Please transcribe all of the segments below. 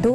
2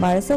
1200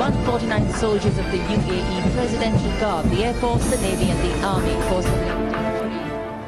149 soldiers of the UAE Presidential Guard, the Air Force, the Navy and the Army force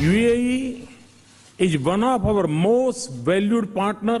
UAE is one of our most valued partner.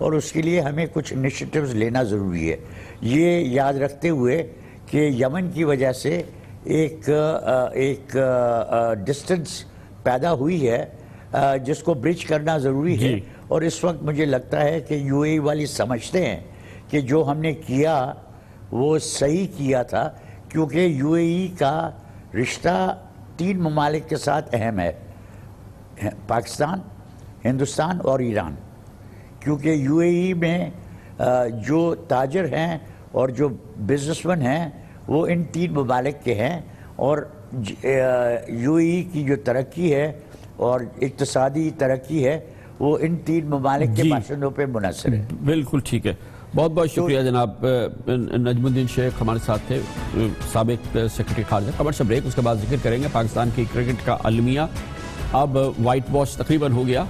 اور اس کے لیے ہمیں کچھ initiatives لینا ضروری ہے. یہ یاد رکھتے ہوئے کہ یمن کی وجہ سے ایک ڈسٹنس پیدا ہوئی ہے جس کو برج کرنا ضروری ہے. اور اس وقت مجھے لگتا ہے کہ یو اے ای والی سمجھتے ہیں کہ جو ہم نے کیا وہ صحیح کیا تھا، کیونکہ یو اے ای کا رشتہ 3 ممالک کے ساتھ اہم ہے، پاکستان، ہندوستان اور ایران. کیونکہ یو اے ای میں جو تاجر ہیں اور جو بزنس مین ہیں وہ ان 3 ممالک کے ہیں، اور یو اے ای کی جو ترقی ہے اور اقتصادی ترقی ہے وہ ان 3 ممالک کے باشندوں پہ منحصر ہے. بالکل ٹھیک ہے. بہت بہت شکریہ جناب نجم الدین شیخ ہمارے ساتھ تھے، سابق سیکرٹری خارجہ. کمرشل بریک، اس کے بعد ذکر کریں گے پاکستان کی کرکٹ کا المیہ. اب وائٹ واش تقریباً ہو گیا،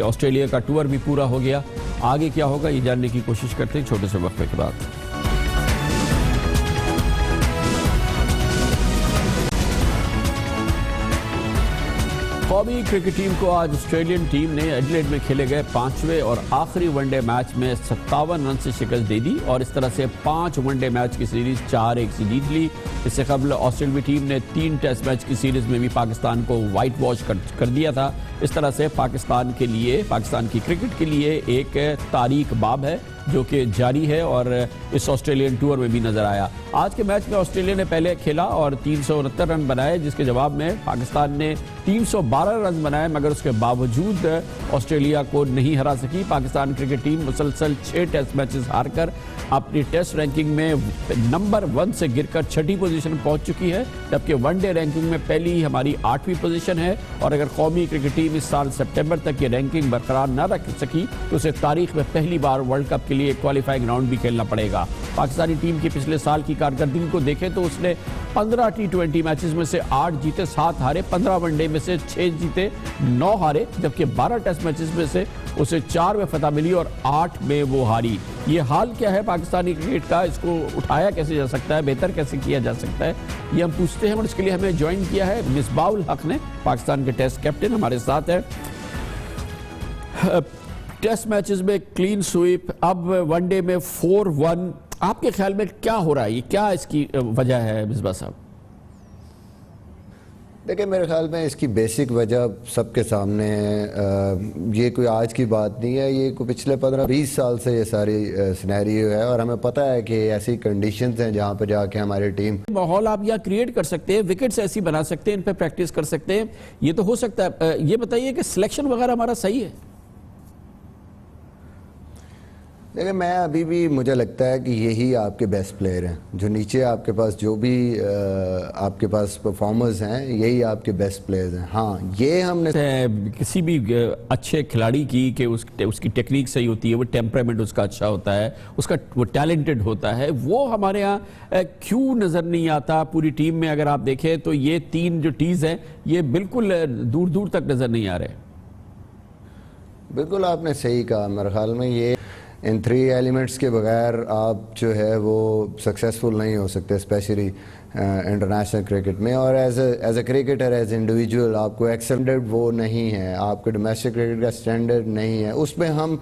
آسٹریلیا کا ٹور بھی پورا ہو گیا. آگے کیا ہوگا یہ جاننے کی کوشش کرتے ہیں چھوٹے سے وقفے کے بعد. قومی کرکٹ ٹیم کو آج آسٹریلین ٹیم نے ایڈیلیڈ میں کھیلے گئے 5ویں اور آخری ون ڈے میچ میں 57 رن سے شکست دے دی اور اس طرح سے 5 ون ڈے میچ کی سیریز 4-1 سے جیت لی. اس سے قبل آسٹریلوی ٹیم نے 3 ٹیسٹ میچ کی سیریز میں بھی پاکستان کو وائٹ واش کر دیا تھا. اس طرح سے پاکستان کی کرکٹ کے لیے ایک تاریخ باب ہے جو کہ جاری ہے اور اس آسٹریلین ٹور میں بھی نظر آیا. آج کے میچ میں آسٹریلیا نے پہلے کھیلا اور 369 رن بنائے، جس کے جواب میں پاکستان نے 312 رن بنائے، مگر اس کے باوجود آسٹریلیا کو نہیں ہرا سکی. پاکستان کرکٹ ٹیم مسلسل 6 ٹیسٹ میچز ہار کر اپنی ٹیسٹ رینکنگ میں نمبر 1 سے گر کر 6ٹھی پوزیشن پہنچ چکی ہے، جبکہ ون ڈے رینکنگ میں پہلی ہماری 8ویں پوزیشن ہے. اور اگر قومی کرکٹ ٹیم اس سال سپٹمبر تک یہ رینکنگ برقرار نہ رکھ سکی تو اسے تاریخ میں پہلی بار ورلڈ کپ کے لیے کوالیفائنگ راؤنڈ بھی کھیلنا پڑے گا. پاکستانی ٹیم کی پچھلے سال کی کارکردگی کو دیکھیں تو اس نے 15 T20 میچز میں سے 8 جیتے 7 ہارے، 15 ون ڈے میں سے 6 جیتے 9 ہارے، جبکہ 12 ٹیسٹ میچز میں سے اسے 4 میں فتح ملی اور 8 میں وہ ہاری. یہ حال کیا ہے پاکستانی کرکٹ کا؟ اس کو اٹھایا کیسے جا سکتا ہے، بہتر کیسے کیا جا سکتا ہے، یہ ہم پوچھتے ہیں. اور اس کے لیے ہمیں جوائن کیا ہے مصباح الحق نے، پاکستان کے ٹیسٹ کیپٹن ہمارے ساتھ ہے. ٹیسٹ میچز میں کلین سویپ، اب ون ڈے میں 4-1، آپ کے خیال میں کیا ہو رہا ہے، کیا اس کی وجہ ہے مصباح صاحب؟ دیکھیں میرے خیال میں اس کی بیسک وجہ سب کے سامنے ہے. یہ کوئی آج کی بات نہیں ہے، یہ کوئی پچھلے 15-20 سال سے یہ ساری سینیریو ہے اور ہمیں پتہ ہے کہ ایسی کنڈیشنز ہیں جہاں پہ جا کے ہماری ٹیم ماحول آپ یہاں کریٹ کر سکتے ہیں، وکٹس ایسی بنا سکتے ہیں، ان پہ پریکٹس کر سکتے ہیں، یہ تو ہو سکتا ہے. یہ بتائیے کہ سلیکشن وغیرہ ہمارا صحیح ہے؟ دیکھیں میں ابھی بھی مجھے لگتا ہے کہ یہی آپ کے بیسٹ پلیئر ہیں، جو نیچے آپ کے پاس جو بھی آپ کے پاس پرفارمرز ہیں یہی آپ کے بیسٹ پلیئرز ہیں. ہاں یہ ہم نے کسی بھی اچھے کھلاڑی کی کہ اس کی ٹیکنیک صحیح ہوتی ہے، وہ ٹیمپرامنٹ اس کا اچھا ہوتا ہے، اس کا وہ ٹیلنٹڈ ہوتا ہے، وہ ہمارے ہاں کیوں نظر نہیں آتا پوری ٹیم میں؟ اگر آپ دیکھیں تو یہ 3 جو ٹیز ہیں یہ بالکل دور دور تک نظر نہیں آ رہے. بالکل آپ نے صحیح کہا. میرے خیال میں یہ ان 3 ایلیمنٹس کے بغیر آپ جو ہے وہ سکسیسفل نہیں ہو سکتے، اسپیشلی انٹرنیشنل کرکٹ میں. اور as a cricketer, as individual آپ کو ایکسٹینڈرڈ وہ نہیں ہے، آپ کو ڈومیسٹک کرکٹ کا اسٹینڈرڈ نہیں ہے. اس پہ ہم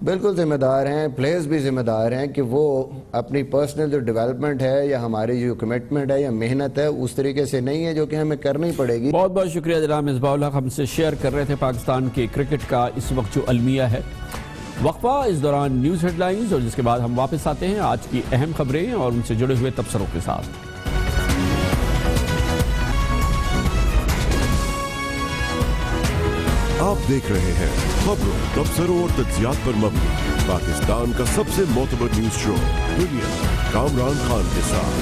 بالکل ذمہ دار ہیں، پلیئرز بھی ذمہ دار ہیں کہ وہ اپنی پرسنل جو ڈیولپمنٹ ہے یا ہماری جو کمٹمنٹ ہے یا محنت ہے اس طریقے سے نہیں ہے جو کہ ہمیں کرنی پڑے گی. بہت بہت شکریہ جناب مصباح الحق، ہم سے شیئر کر رہے تھے پاکستان کے کرکٹ کا اس وقت جو المیہ ہے. وقفہ، اس دوران نیوز ہیڈ لائنز، اور جس کے بعد ہم واپس آتے ہیں آج کی اہم خبریں اور ان سے جڑے ہوئے تبصروں کے ساتھ. آپ دیکھ رہے ہیں خبروں، تبصروں اور تجزیات پر مبنی پاکستان کا سب سے معتبر نیوز شو دنیا، کامران خان کے ساتھ.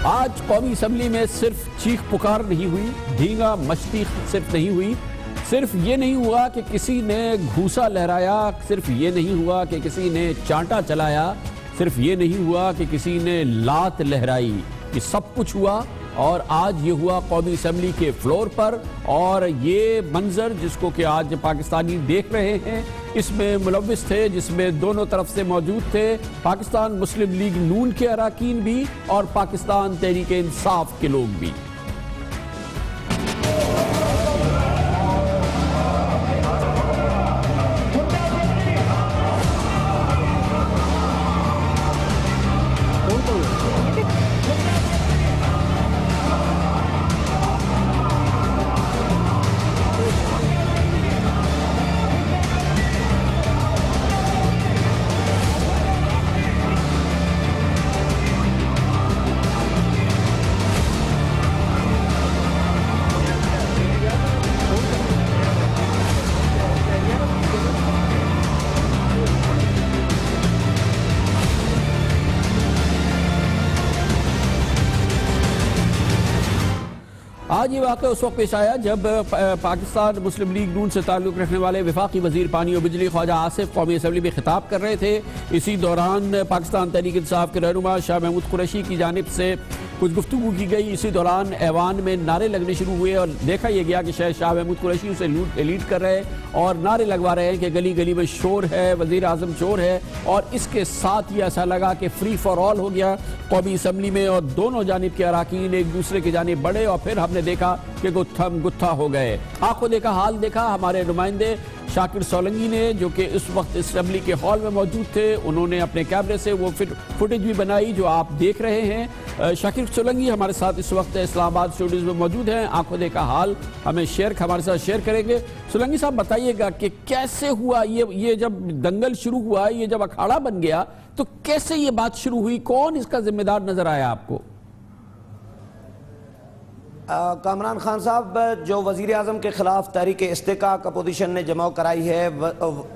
آج قومی اسمبلی میں صرف چیخ پکار نہیں ہوئی، ڈھینگا مشتی صرف نہیں ہوئی، صرف یہ نہیں ہوا کہ کسی نے گھوسا لہرایا، صرف یہ نہیں ہوا کہ کسی نے چانٹا چلایا، صرف یہ نہیں ہوا کہ کسی نے لات لہرائی. یہ سب کچھ ہوا اور آج یہ ہوا قومی اسمبلی کے فلور پر. اور یہ منظر جس کو کہ آج پاکستانی دیکھ رہے ہیں اس میں ملوث تھے، جس میں دونوں طرف سے موجود تھے پاکستان مسلم لیگ نون کے اراکین بھی اور پاکستان تحریک انصاف کے لوگ بھی. آج یہ واقعہ اس وقت پیش آیا جب پاکستان مسلم لیگ نون سے تعلق رکھنے والے وفاقی وزیر پانی و بجلی خواجہ آصف قومی اسمبلی میں خطاب کر رہے تھے. اسی دوران پاکستان تحریک انصاف کے رہنما شاہ محمود قریشی کی جانب سے کچھ گفتگو کی گئی. اسی دوران ایوان میں نعرے لگنے شروع ہوئے اور دیکھا یہ گیا کہ شاہ محمود قریشی اسے لیڈ کر رہے اور نعرے لگوا رہے ہیں کہ گلی گلی میں شور ہے, وزیر اعظم چور ہے, اور اس کے ساتھ یہ ایسا لگا کہ فری فار آل ہو گیا قومی اسمبلی میں اور دونوں جانب کے اراکین ایک دوسرے کی جانب بڑھے اور پھر ہم نے دیکھا کہ گتھم گتھا ہو گئے. آنکھوں دیکھا حال دیکھا ہمارے نمائندے شاکر سولنگی نے, جو کہ اس وقت اسمبلی کے ہال میں موجود تھے. انہوں نے اپنے کیمرے سے وہ فوٹیج بھی بنائی جو آپ دیکھ رہے ہیں. شاکر سولنگی ہمارے ساتھ اس وقت اسلام آباد اسٹوڈیوز میں موجود ہیں. آنکھوں دیکھا حال ہمارے ساتھ شیئر کریں گے. سولنگی صاحب بتائیے گا کہ کیسے ہوا یہ جب دنگل شروع ہوا, یہ جب اکھاڑا بن گیا تو کیسے یہ بات شروع ہوئی, کون اس کا ذمہ دار نظر آیا آپ کو؟ کامران خان صاحب, جو وزیر اعظم کے خلاف تحریک استحقاق اپوزیشن نے جمع کرائی ہے,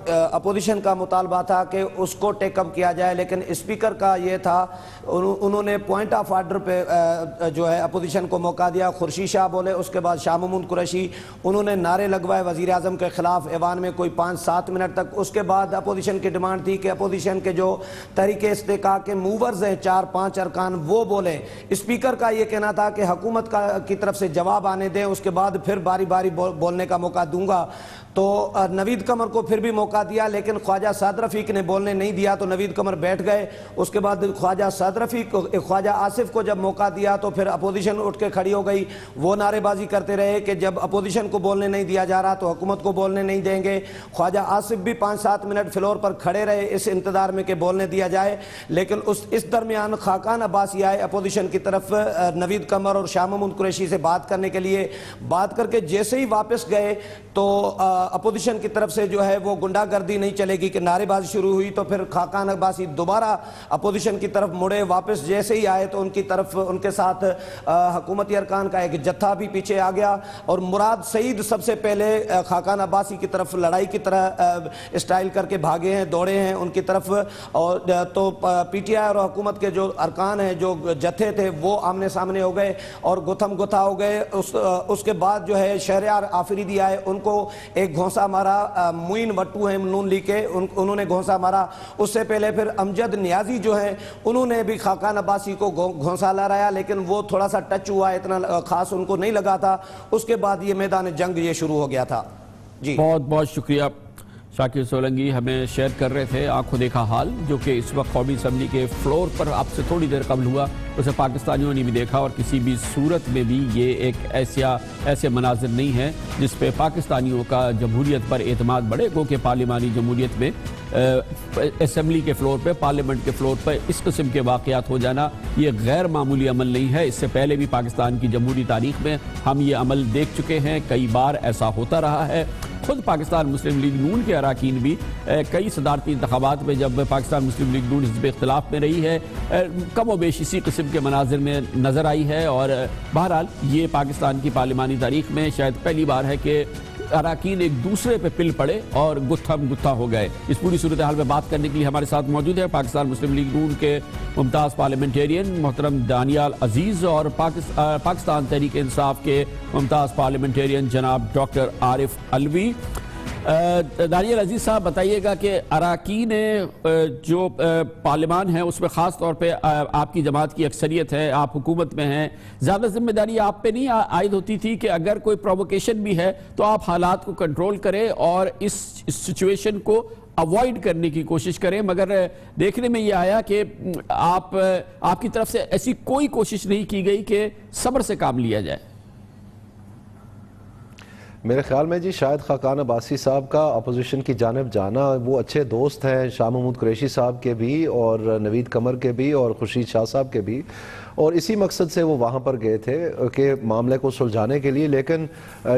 اپوزیشن کا مطالبہ تھا کہ اس کو ٹیک اپ کیا جائے, لیکن اسپیکر کا یہ تھا, انہوں نے پوائنٹ آف آرڈر پہ جو ہے اپوزیشن کو موقع دیا. خورشید شاہ بولے, اس کے بعد شاہ محمود قریشی انہوں نے نعرے لگوائے وزیر اعظم کے خلاف ایوان میں کوئی 5-7 منٹ تک. اس کے بعد اپوزیشن کی ڈیمانڈ تھی کہ اپوزیشن کے جو تحریک استحقاق کے موورز ہیں 4-5 ارکان وہ بولیں. اسپیکر کا یہ کہنا تھا کہ حکومت کی طرف سے جواب آنے دیں, اس کے بعد پھر باری باری بولنے کا موقع دوں گا. تو نوید قمر کو پھر بھی موقع دیا, لیکن خواجہ سعد رفیق نے بولنے نہیں دیا تو نوید قمر بیٹھ گئے. اس کے بعد خواجہ آصف کو جب موقع دیا تو پھر اپوزیشن اٹھ کے کھڑی ہو گئی. وہ نعرے بازی کرتے رہے کہ جب اپوزیشن کو بولنے نہیں دیا جا رہا تو حکومت کو بولنے نہیں دیں گے. خواجہ آصف بھی 5-7 منٹ فلور پر کھڑے رہے اس انتظار میں کہ بولنے دیا جائے, لیکن اس درمیان خاقان عباسی آئے اپوزیشن کی طرف نوید قمر اور شاہ محمود قریشی سے بات کرنے کے لیے. بات کر کے جیسے ہی واپس گئے تو اپوزیشن کی طرف سے جو ہے وہ گنڈا گردی نہیں چلے گی کہ نعرے بازی شروع ہوئی. تو پھر خاقان عباسی دوبارہ اپوزیشن کی طرف مڑے, واپس جیسے ہی آئے تو ان کی طرف ان کے ساتھ حکومتی ارکان کا ایک جتھا بھی پیچھے آ گیا اور مراد سعید سب سے پہلے خاقان عباسی کی طرف لڑائی کی طرح اسٹائل کر کے بھاگے ہیں, دوڑے ہیں ان کی طرف. اور تو پی ٹی آئی اور حکومت کے جو ارکان ہیں, جو جتھے تھے, وہ آمنے سامنے ہو گئے اور گتھم گتھا ہو گئے. اس کے بعد جو ہے شہریار آفریدی آئے, ان کو ایک گھونسا مارا. معین وٹو ہیں نون لیگ کے, انہوں نے گھونسا مارا. اس سے پہلے پھر امجد نیازی جو ہیں انہوں نے بھی خاقان عباسی کو گھونسا لہرایا, لیکن وہ تھوڑا سا ٹچ ہوا, اتنا خاص ان کو نہیں لگا تھا. اس کے بعد یہ میدان جنگ یہ شروع ہو گیا تھا. جی بہت بہت شکریہ. شاکر سولنگی ہمیں شیئر کر رہے تھے آنکھوں دیکھا حال, جو کہ اس وقت قومی اسمبلی کے فلور پر آپ سے تھوڑی دیر قبل ہوا. اسے پاکستانیوں نے بھی دیکھا اور کسی بھی صورت میں بھی یہ ایک ایسے مناظر نہیں ہے جس پہ پاکستانیوں کا جمہوریت پر اعتماد بڑھے. گو کہ پارلیمانی جمہوریت میں اسمبلی کے فلور پہ, پارلیمنٹ کے فلور پہ اس قسم کے واقعات ہو جانا یہ غیر معمولی عمل نہیں ہے. اس سے پہلے بھی پاکستان کی جمہوری تاریخ میں ہم یہ عمل دیکھ چکے ہیں, کئی بار ایسا ہوتا رہا ہے. خود پاکستان مسلم لیگ نون کے اراکین بھی کئی صدارتی انتخابات میں جب پاکستان مسلم لیگ نون حزب اختلاف میں رہی ہے, کم و بیش اسی قسم کے مناظر میں نظر آئی ہے. اور بہرحال یہ پاکستان کی پارلیمانی تاریخ میں شاید پہلی بار ہے کہ اراکین ایک دوسرے پہ پل پڑے اور گتھم گتھا ہو گئے. اس پوری صورتحال میں بات کرنے کے لیے ہمارے ساتھ موجود ہے پاکستان مسلم لیگ نون کے ممتاز پارلیمنٹیرین محترم دانیال عزیز اور پاکستان تحریک انصاف کے ممتاز پارلیمنٹیرین جناب ڈاکٹر عارف علوی. دانیال عزیز صاحب بتائیے گا کہ اراکین جو پارلیمان ہے اس میں خاص طور پہ آپ کی جماعت کی اکثریت ہے, آپ حکومت میں ہیں, زیادہ ذمہ داری آپ پہ نہیں عائد ہوتی تھی کہ اگر کوئی پرووکیشن بھی ہے تو آپ حالات کو کنٹرول کریں اور اس سچویشن کو اوائڈ کرنے کی کوشش کریں, مگر دیکھنے میں یہ آیا کہ آپ کی طرف سے ایسی کوئی کوشش نہیں کی گئی کہ صبر سے کام لیا جائے؟ میرے خیال میں جی شاید خاقان عباسی صاحب کا اپوزیشن کی جانب جانا, وہ اچھے دوست ہیں شاہ محمود قریشی صاحب کے بھی اور نوید قمر کے بھی اور خورشید شاہ صاحب کے بھی, اور اسی مقصد سے وہ وہاں پر گئے تھے کہ معاملے کو سلجھانے کے لیے. لیکن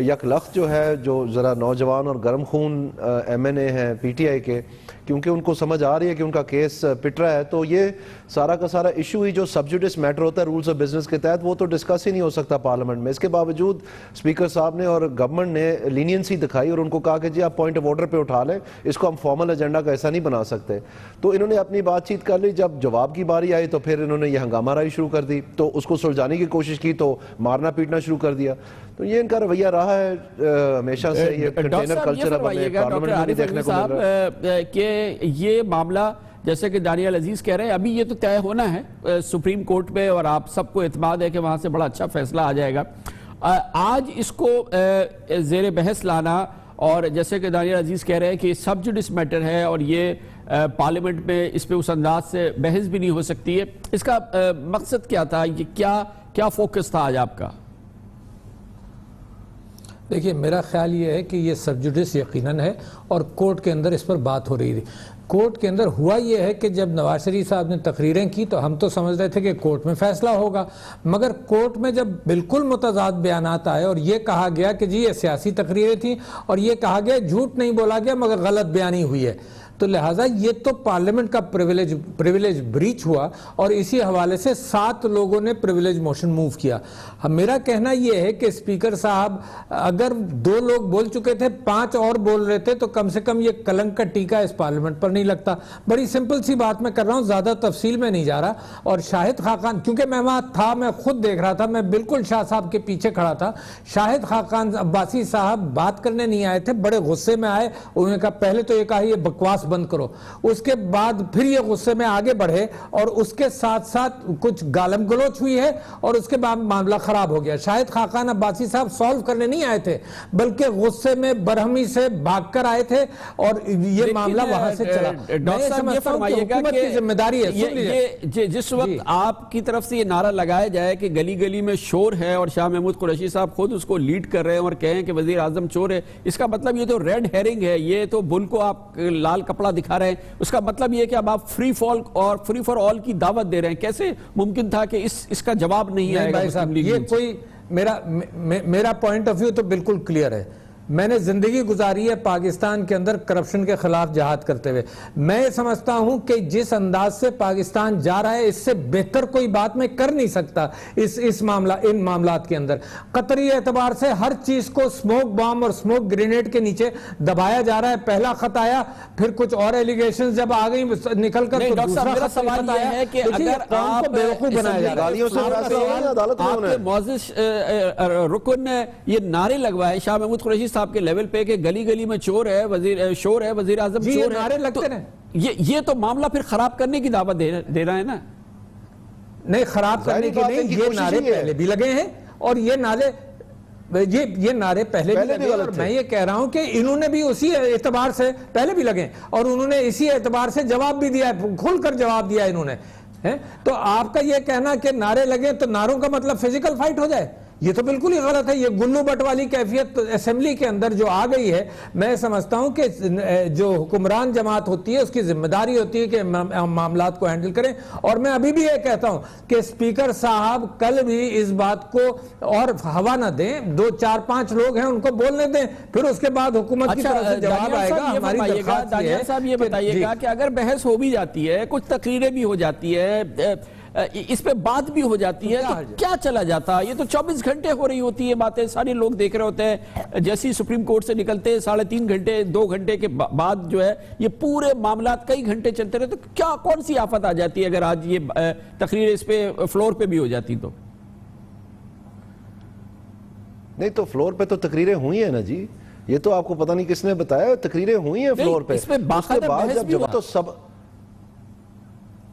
یک لخت جو ہے, جو ذرا نوجوان اور گرم خون ایم این اے ہیں پی ٹی آئی کے, کیونکہ ان کو سمجھ آ رہی ہے کہ ان کا کیس پٹ رہا ہے. تو یہ سارا کا سارا ایشو ہی جو سب جوڈس میٹر ہوتا ہے رولز آف بزنس کے تحت, وہ تو ڈسکس ہی نہیں ہو سکتا پارلیمنٹ میں. اس کے باوجود اسپیکر صاحب نے اور گورنمنٹ نے لینینسی دکھائی اور ان کو کہا کہ جی آپ پوائنٹ آف آرڈر پہ اٹھا لیں, اس کو ہم فارمل ایجنڈا کا ایسا نہیں بنا سکتے. تو انہوں نے اپنی بات چیت کر لی. جب جواب کی باری آئی تو پھر انہوں نے یہ ہنگامہ رائی شروع کر دی, تو اس کو سلجھانے کی کوشش کی تو مارنا پیٹنا شروع کر دیا. تو یہ ان کا رویہ رہا ہے ہمیشہ سے. یہ کنٹینر کلچر اب ہمیں پارلیمنٹ میں بھی دیکھنے کو مل رہا ہے کہ یہ معاملہ جیسے کہ دانیال عزیز کہہ رہے ہیں ابھی یہ تو طے ہونا ہے سپریم کورٹ پہ, اور آپ سب کو اعتماد ہے کہ وہاں سے بڑا اچھا فیصلہ آ جائے گا. آج اس کو زیر بحث لانا, اور جیسے کہ دانیال عزیز کہہ رہے ہیں کہ سب جوڈس میٹر ہے اور یہ پارلیمنٹ میں اس پہ اس انداز سے بحث بھی نہیں ہو سکتی ہے, اس کا مقصد کیا تھا؟ یہ کیا فوکس تھا آج آپ کا؟ دیکھیے میرا خیال یہ ہے کہ یہ سب جوڈس یقیناً ہے اور کورٹ کے اندر اس پر بات ہو رہی تھی. کورٹ کے اندر ہوا یہ ہے کہ جب نواز شریف صاحب نے تقریریں کی تو ہم تو سمجھ رہے تھے کہ کورٹ میں فیصلہ ہوگا, مگر کورٹ میں جب بالکل متضاد بیانات آئے اور یہ کہا گیا کہ جی یہ سیاسی تقریریں تھیں اور یہ کہا گیا جھوٹ نہیں بولا گیا مگر غلط بیانی ہوئی ہے, تو لہٰذا یہ تو پارلیمنٹ کا پریویلیج بریچ ہوا اور اسی حوالے سے 7 لوگوں نے پریویلیج موشن موو کیا. میرا کہنا یہ ہے کہ اسپیکر صاحب اگر 2 لوگ بول چکے تھے 5 اور بول رہے تھے تو کم سے کم یہ کلنک کا ٹیکا اس پارلیمنٹ پر نہیں لگتا. بڑی سمپل سی بات میں کر رہا ہوں, زیادہ تفصیل میں نہیں جا رہا. اور شاہد خاقان, کیونکہ میں وہاں تھا, میں خود دیکھ رہا تھا, میں بالکل شاہ صاحب کے پیچھے کھڑا تھا. شاہد خاقان عباسی صاحب بات کرنے نہیں آئے تھے, بڑے غصے میں آئے. انہوں نے کہا پہلے تو یہ کہا یہ بکواس بند کرو, اس کے بعد پھر یہ غصے میں آگے بڑھے اور اس کے ساتھ ساتھ کچھ گالم گلوچ ہوئی ہے اور اس کے بعد معاملہ خراب ہو گیا. شاہد خاقان عباسی صاحب سالو کرنے نہیں آئے تھے بلکہ غصے میں برہمی سے بھاگ کر آئے تھے اور یہ معاملہ وہاں سے چلا. ڈاکٹر صاحب یہ فرمائیے گا کہ ذمہ داری ہے جس وقت آپ کی طرف سے یہ نعرہ لگایا جائے کہ گلی گلی میں شور ہے اور شاہ محمود قریشی صاحب خود اس کو لیڈ کر رہے ہیں اور کہیں کہ وزیر اعظم چور ہے, اس کا مطلب یہ تو ریڈ ہیرنگ ہے, یہ تو بل کو آپ لال کپڑا دکھا رہے ہیں. اس کا مطلب یہ کہ اب آپ فری فار آل کی دعوت دے رہے ہیں. کیسے ممکن تھا کہ اس کا جواب نہیں آئے گا؟ یہ کوئی میرا پوائنٹ آف ویو تو بالکل کلیئر ہے. میں نے زندگی گزاری ہے پاکستان کے اندر کرپشن کے خلاف جہاد کرتے ہوئے. میں سمجھتا ہوں کہ جس انداز سے پاکستان جا رہا ہے اس سے بہتر کوئی بات میں کر نہیں سکتا ان معاملات کے اندر. قطری اعتبار سے ہر چیز کو سموک بام اور سموک گرینیڈ کے نیچے دبایا جا رہا ہے. پہلا خط آیا, پھر کچھ اور ایلیگیشنز جب آ گئی نکل کر تو دوسرا خط سوال یہ ہے کہ اگر آپ بیوقوف بنایا جا رہا ہے. آپ کے معزز رکن نے یہ نعرے لگوائے شاہ محمود قریشی صاحب کے لیول پہ کہ گلی گلی میں چور ہے, وزیر اعظم چور ہے, یہ تو معاملہ پھر خراب کرنے کی دعوت دے رہا ہے نا؟ نہیں, خراب کرنے کی نہیں, یہ نعرے پہلے بھی لگے ہیں اور یہ نعرے پہلے بھی لگے, اور میں یہ کہہ رہا ہوں کہ انہوں نے بھی اسی اعتبار سے پہلے بھی لگے اور انہوں نے اسی اعتبار سے جواب بھی دیا ہے, کھل کر جواب دیا انہوں نے. تو آپ کا یہ کہنا کہ نعرے لگے تو نعروں کا مطلب فزیکل فائٹ ہو جائے, یہ تو بالکل ہی غلط ہے. یہ گلو بٹ والی کیفیت اسمبلی کے اندر جو آ گئی ہے, میں سمجھتا ہوں کہ جو حکمران جماعت ہوتی ہے اس کی ذمہ داری ہوتی ہے کہ معاملات کو ہینڈل کریں. اور میں ابھی بھی یہ کہتا ہوں کہ اسپیکر صاحب کل بھی اس بات کو اور ہوا نہ دیں, 2 4 5 لوگ ہیں ان کو بولنے دیں, پھر اس کے بعد حکومت کی طرف سے جواب آئے گا. ہماری درخواست یہ ہے. دانیال صاحب یہ بتائیے گا کہ اگر بحث ہو بھی جاتی ہے, کچھ تقریریں بھی ہو جاتی ہے, اس پہ بات بھی ہو جاتی ہے, تو کیا چلا جاتا؟ یہ تو 24 گھنٹے ہو رہی ہوتی ہے باتیں, سارے لوگ دیکھ رہے ہوتے ہیں. جیسی سپریم کورٹ سے نکلتے ہیں 3.5 گھنٹے 2 گھنٹے کے بعد جو ہے یہ پورے معاملات کئی گھنٹے چلتے رہے, تو کون سی آفت آ جاتی ہے اگر آج یہ تقریر اس پہ فلور پہ بھی ہو جاتی تو؟ نہیں تو فلور پہ تو تقریریں ہوئی ہیں نا جی, یہ تو آپ کو پتہ نہیں کس نے بتایا, تقریریں ہوئی ہیں فلور پہ. اس پہ باقاعدہ بحث بھی ہوا. تو سب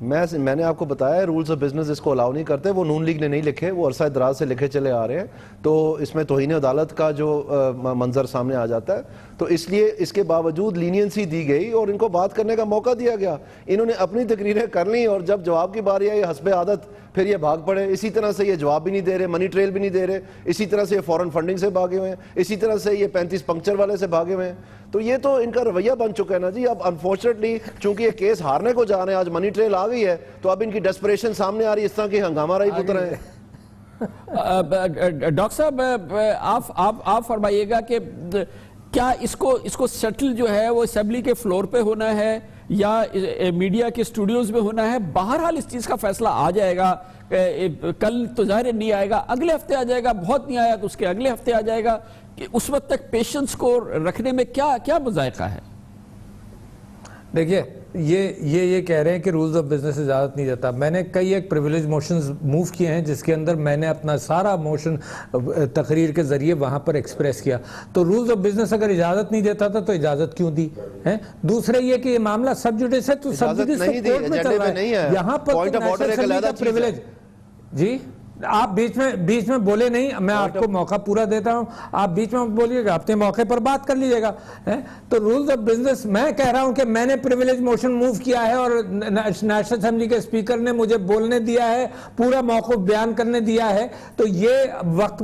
میں نے آپ کو بتایا رولز آف بزنس اس کو الاؤ نہیں کرتے, وہ نون لیگ نے نہیں لکھے, وہ عرصہ دراز سے لکھے چلے آ رہے ہیں, تو اس میں توہین عدالت کا جو منظر سامنے آ جاتا ہے, تو اس لیے اس کے باوجود لینینسی دی گئی اور ان کو بات کرنے کا موقع دیا گیا. انہوں نے اپنی تقریریں کر لیں اور جب جواب کی باری آئی حسب عادت پھر یہ بھاگ پڑے. اسی طرح سے یہ جواب بھی نہیں دے رہے, منی ٹریل بھی نہیں دے رہے, اسی طرح سے یہ فورن فنڈنگ سے بھاگے ہوئے ہیں, اسی طرح سے یہ 35 پنکچر والے سے بھاگے ہوئے ہیں. تو یہ تو ان کا رویہ بن چکا ہے نا جی. اب انفارچونیٹلی چونکہ یہ کیس ہارنے کو جا رہے ہیں, آج منی ٹریل آ گئی ہے, تو اب ان کی ڈیسپریشن سامنے آ رہی ہے, اس طرح کی ہنگامہ رائی پتر ہیں. ڈاکٹر صاحب آپ فرمائیے گا کہ کیا اس کو سیٹل جو ہے وہ اسمبلی کے فلور پہ ہونا ہے یا میڈیا کے اسٹوڈیوز میں ہونا ہے. بہرحال اس چیز کا فیصلہ آ جائے گا. کل تو ظاہر نہیں آئے گا, اگلے ہفتے آ جائے گا, بہت نہیں آیا تو اس کے اگلے ہفتے آ جائے گا. کہ اس وقت تک پیشنس کو رکھنے میں کیا مذائقہ ہے؟ دیکھیے یہ کہہ رہے ہیں کہ رولز آف بزنس اجازت نہیں دیتا. میں نے کئی ایک پریویلیج موشنز موو کیے ہیں جس کے اندر میں نے اپنا سارا موشن تقریر کے ذریعے وہاں پر ایکسپریس کیا. تو رولز آف بزنس اگر اجازت نہیں دیتا تھا تو اجازت کیوں دی ہے؟ دوسرے یہ کہ یہ معاملہ سب جوڈیس ہے تو سب جوڈیس تو کورٹ میں چل رہا ہے. یہاں پر تو نیشنل اسمبلی کا پریویلیج. جی آپ بیچ میں بولے نہیں, میں آپ کو موقع پورا دیتا ہوں, آپ بیچ میں بولیے گا, اپنے موقع پر بات کر لیجئے گا. تو رولز آف بزنس میں کہہ رہا ہوں کہ میں نے پریویلیج موشن موو کیا ہے اور نیشنل اسمبلی کے اسپیکر نے مجھے بولنے دیا ہے, پورا موقف بیان کرنے دیا ہے. تو یہ وقت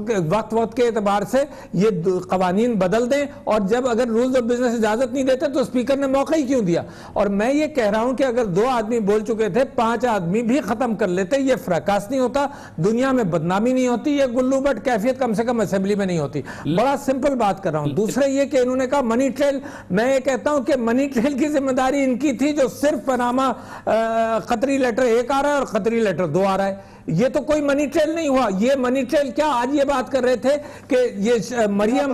کے اعتبار سے یہ قوانین بدل دیں, اور جب اگر رولز آف بزنس اجازت نہیں دیتے تو اسپیکر نے موقع ہی کیوں دیا. اور میں یہ کہہ رہا ہوں کہ اگر 2 آدمی بول چکے تھے 5 آدمی بھی ختم کر لیتے, یہ فریکاس نہیں ہوتا, دنیا میں بدنامی نہیں ہوتی, یہ گلو بٹ کیفیت کم سے کم اسمبلی میں نہیں ہوتی. بڑا سمپل بات کر رہا ہوں. دوسرے یہ کہ انہوں نے کہا منی ٹریل, میں یہ کہتا ہوں کہ منی ٹریل کی ذمہ داری ان کی تھی جو صرف پاناما قطری لیٹر 1 آ رہا ہے اور قطری لیٹر 2 آ رہا ہے. یہ تو کوئی منی ٹریل نہیں ہوا. یہ منی ٹریل کیا, آج یہ بات کر رہے تھے کہ یہ مریم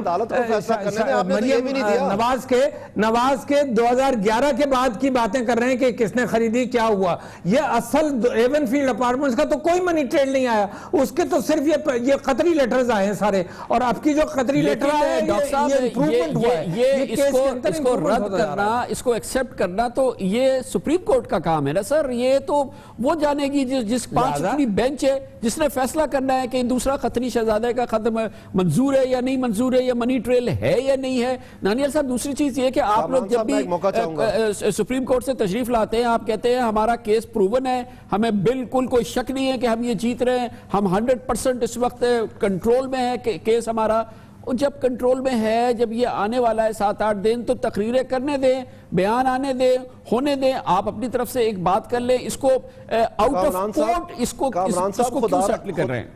نواز کے 2011 کے بعد کی باتیں کر رہے ہیں کہ کس نے خریدی, کیا ہوا. یہ اصل ایون فیلڈ اپارٹمنٹس کا تو کوئی منی ٹریل نہیں آیا, اس کے تو صرف یہ قطری لیٹرز آئے ہیں سارے. اور اب کی جو قطری لیٹر آئے ہیں یہ امپروومنٹ ہوا ہے. یہ اس کو رد کرنا, اس کو ایکسپٹ کرنا تو یہ سپریم کورٹ کا کام ہے نا سر. یہ تو وہ جانے گی جس 5 رکنی بینچ ہے جس نے فیصلہ کرنا ہے کہ دوسرا قطری شہزادے کا ختم منظور ہے یا نہیں منظور ہے, یا منی ٹریل ہے یا نہیں ہے. نانیال صاحب دوسری چیز یہ کہ آپ لوگ جب بھی سپریم کورٹ سے تشریف لاتے ہیں آپ کہتے ہیں ہمارا کیس پروون ہے, ہمیں بالکل کوئی شک نہیں ہے کہ ہم یہ جیت رہے ہیں, ہم 100% اس وقت کنٹرول میں ہے کیس ہمارا. اور جب کنٹرول میں ہے, جب یہ آنے والا ہے 7-8 دن, تو تقریریں کرنے دیں, بیان آنے دیں, ہونے دیں. آپ اپنی طرف سے ایک بات کر لیں, اس کو آؤٹ آف کورٹ اس کو کیوں سیٹل کر رہے ہیں؟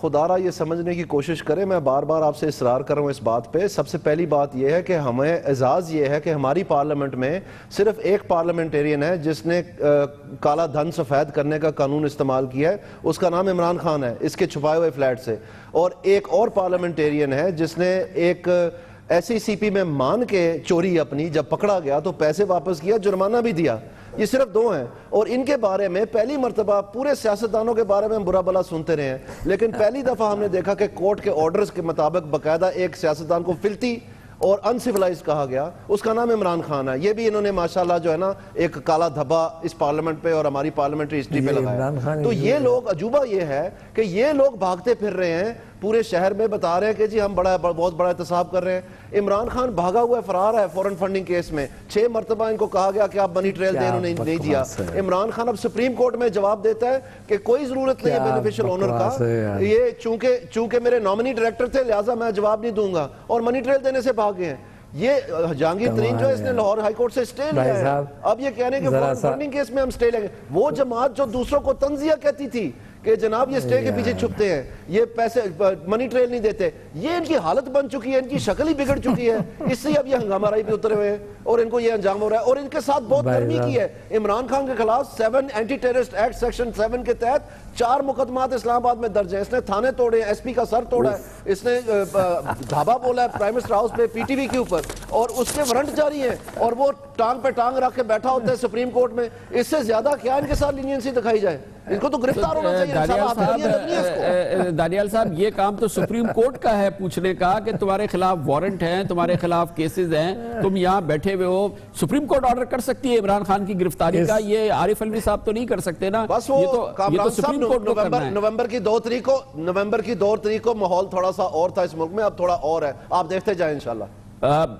خدارہ یہ سمجھنے کی کوشش کریں. میں بار بار آپ سے اصرار کر رہا ہوں اس بات پہ. سب سے پہلی بات یہ ہے کہ ہمیں اعزاز یہ ہے کہ ہماری پارلیمنٹ میں صرف ایک پارلیمنٹیرین ہے جس نے کالا دھن سفید کرنے کا قانون استعمال کیا ہے, اس کا نام عمران خان ہے, اس کے چھپائے ہوئے فلیٹ سے. اور ایک اور پارلیمنٹیرین ہے جس نے ایک ایسی سی پی میں مان کے چوری اپنی جب پکڑا گیا تو پیسے واپس کیا, جرمانہ بھی دیا. یہ صرف 2 ہیں, اور ان کے بارے میں پہلی مرتبہ پورے سیاستدانوں کے بارے میں ہم برا بلا سنتے رہے ہیں, لیکن پہلی دفعہ ہم نے دیکھا کہ کورٹ کے آرڈرز کے مطابق باقاعدہ ایک سیاستدان کو فلتی اور انسیولائز کہا گیا, اس کا نام عمران خان ہے. یہ بھی انہوں نے ماشاءاللہ جو ہے نا ایک کالا دھبا اس پارلیمنٹ پہ اور ہماری پارلیمنٹری ہسٹری پہ لگایا. تو یہ لوگ, عجوبہ یہ ہے کہ یہ لوگ بھاگتے پھر رہے ہیں پورے شہر میں, بتا رہے ہیں کہ جی ہم بہت بڑا احتساب کر رہے ہیں. عمران خان بھاگا ہوا فرار ہے فورن فنڈنگ کیس میں. 6 مرتبہ ان کو کہا گیا کہ آپ منی ٹریل دیں, انہوں نے نہیں دیا. عمران خان اب سپریم کورٹ میں جواب دیتا ہے کہ کوئی ضرورت نہیں ہے بینیفیشل اونر کا, یہ چونکہ میرے نامنی ڈائریکٹر تھے لہٰذا میں جواب نہیں دوں گا, اور منی ٹریل دینے سے بھاگے ہیں. یہ جہانگیر ترین جو ہے اس نے لاہور ہائی کورٹ سے سٹے لیا ہے. اب یہ کہنے کہ فورن فنڈنگ کیس میں ہم سٹے لیں گے. وہ جماعت جو دوسروں کو تنزیہ کہتی تھی کہ جناب یہ سٹے کے پیچھے چھپتے ہیں, یہ پیسے منی ٹریل نہیں دیتے, یہ ان کی حالت بن چکی ہے, ان کی شکل ہی بگڑ چکی ہے. اس سے اب یہ ہنگامہ رائی پہ اترے ہوئے ہیں اور ان کو یہ انجام ہو رہا ہے. اور ان کے ساتھ بہت نرمی کی ہے. عمران خان کے خلاف 7 اینٹی ٹیررسٹ ایکٹ سیکشن 7 کے تحت 4 مقدمات اسلام آباد میں درج ہیں. اس نے تھانے توڑے ہیں, ایس پی کا سر توڑا ہے, اس نے دھابا بولا ہے پرائم منسٹر ہاؤس پہ پی ٹی وی کے اوپر, اور اس کے وارنٹ جاری ہیں, اور وہ ٹانگ پہ ٹانگ رکھ کے بیٹھا ہوتا ہے سپریم کورٹ میں. اس سے زیادہ کیا ان کے ساتھ لینینسی دکھائی جائے؟ ان کو تو گرفتار ہونا چاہیے. دانیال صاحب یہ کام تو سپریم کورٹ کا ہے پوچھنے کا کہ تمہارے خلاف وارنٹ ہیں, تمہارے خلاف کیسز ہیں, تم یہاں بیٹھے ہوئے ہو. سپریم کورٹ آرڈر کر سکتی ہے عمران خان کی گرفتاری کا, یہ عارف علوی صاحب تو نہیں کر سکتے نا. بس وہ سپریم کورٹ کو کرنا ہے. نومبر کی 2 تاریخ کو ماحول تھوڑا سا اور تھا اس ملک میں, اب تھوڑا اور ہے, آپ دیکھتے جائیں انشاءاللہ.